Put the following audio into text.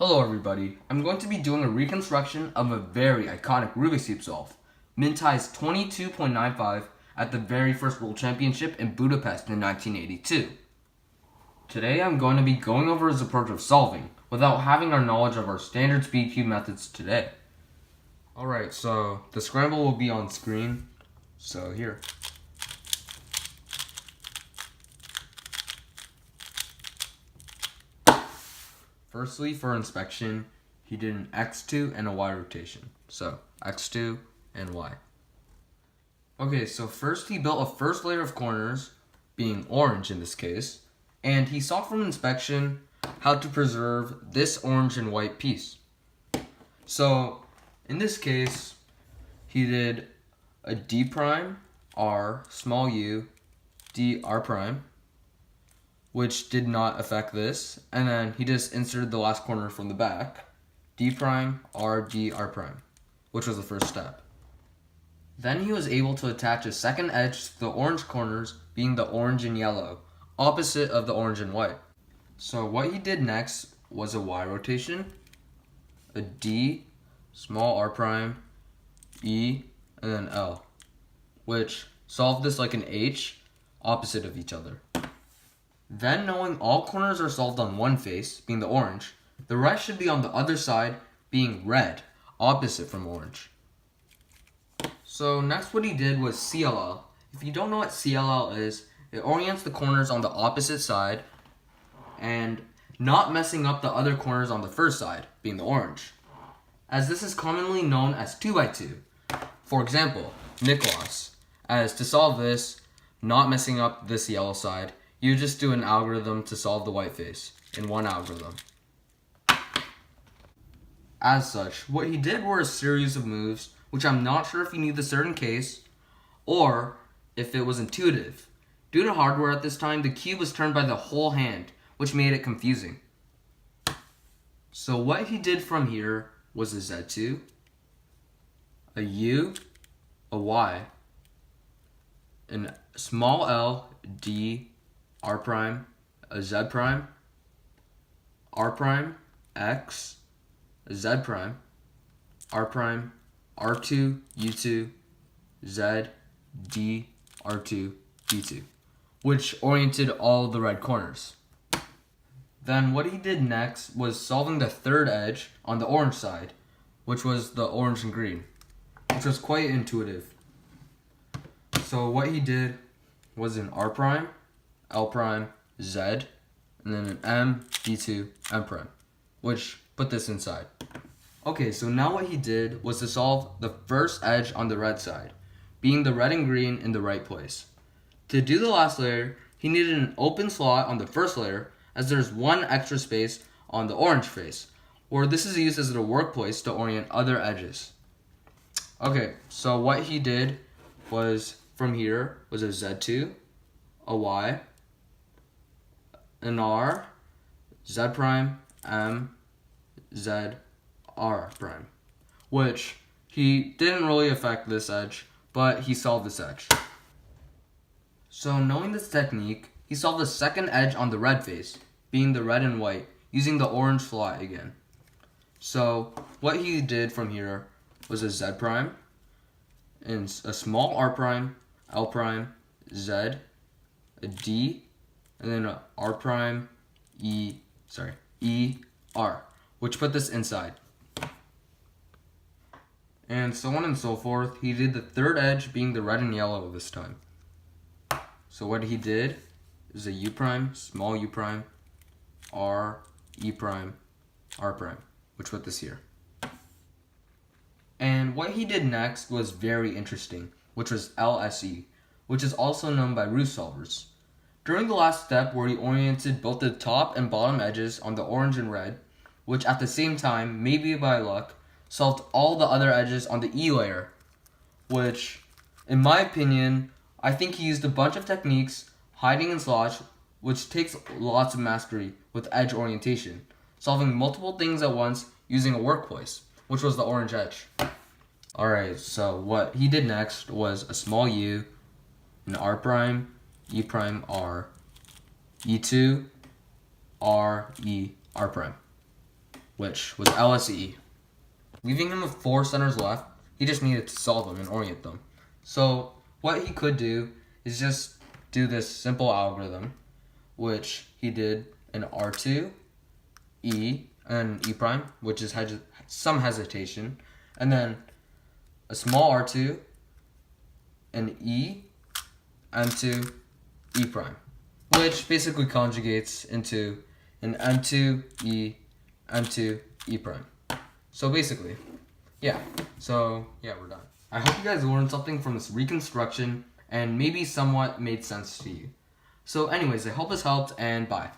Hello everybody, I'm going to be doing a reconstruction of a very iconic Rubik's Cube solve, Minty's 22.95 at the very first World Championship in Budapest in 1982. Today I'm going to be going over his approach of solving, without having our knowledge of our standard speed cube methods today. Alright, so the scramble will be on screen, so here. Firstly, for inspection, he did an X2 and a Y rotation. So, X2 and Y. Okay, so first he built a first layer of corners, being orange in this case, and he saw from inspection how to preserve this orange and white piece. So, in this case, he did a D prime, R, small u, D, R prime, which did not affect this, and then he just inserted the last corner from the back, D prime, R, D, R prime, which was the first step. Then he was able to attach a second edge to the orange corners, being the orange and yellow, opposite of the orange and white. So what he did next was a Y rotation, a D, small r prime, E, and then L, which solved this like an H, opposite of each other. Then, knowing all corners are solved on one face, being the orange, the rest should be on the other side, being red, opposite from orange. So next what he did was CLL. If you don't know what CLL is, it orients the corners on the opposite side and not messing up the other corners on the first side, being the orange, as this is commonly known as 2x2. For example, Nicholas, as to solve this, not messing up this yellow side, you just do an algorithm to solve the white face in one algorithm. As such, what he did were a series of moves, which I'm not sure if he knew the certain case, or if it was intuitive. Due to hardware at this time, the cube was turned by the whole hand, which made it confusing. So what he did from here was a Z2, a U, a Y, a small L, D, R prime, a Z prime, R prime, X, a Z prime, R prime, R2, U2, Z, D, R2, D2, which oriented all the red corners. Then what he did next was solving the third edge on the orange side, which was the orange and green, which was quite intuitive. So what he did was an R prime, L prime, Z, and then an M, D2, M prime, which put this inside. Okay, so now what he did was to solve the first edge on the red side, being the red and green in the right place. To do the last layer, he needed an open slot on the first layer, as there's one extra space on the orange face, or this is used as a workplace to orient other edges. Okay, so what he did was, from here, was a Z2, a Y, an R, Z prime, M, Z, R prime, which he didn't really affect this edge, but he solved this edge. So knowing this technique, he solved the second edge on the red face, being the red and white, using the orange slot again. So what he did from here was a Z prime, and a small R prime, L prime, Z, a D, and then a R prime, E, R, which put this inside. And so on and so forth. He did the third edge being the red and yellow this time. So what he did is a U prime, small U prime, R, E prime, R prime, which put this here. And what he did next was very interesting, which was LSE, which is also known by root solvers. During the last step where he oriented both the top and bottom edges on the orange and red, which at the same time, maybe by luck, solved all the other edges on the E layer, which, in my opinion, I think he used a bunch of techniques, hiding and slosh, which takes lots of mastery with edge orientation, solving multiple things at once using a workplace, which was the orange edge. Alright, so what he did next was a small U, an R prime, E prime, R, E2, R, E, R prime. which was LSE. Leaving him with 4 centers left, he just needed to solve them and orient them. So what he could do is just do this simple algorithm, which he did an R2, E, and E prime, which is some hesitation, and then a small R2, an E, M2, E prime, which basically conjugates into an M2, E, M2, E prime. So basically, yeah, we're done. I hope you guys learned something from this reconstruction and maybe somewhat made sense to you. So anyways, I hope this helped, and bye.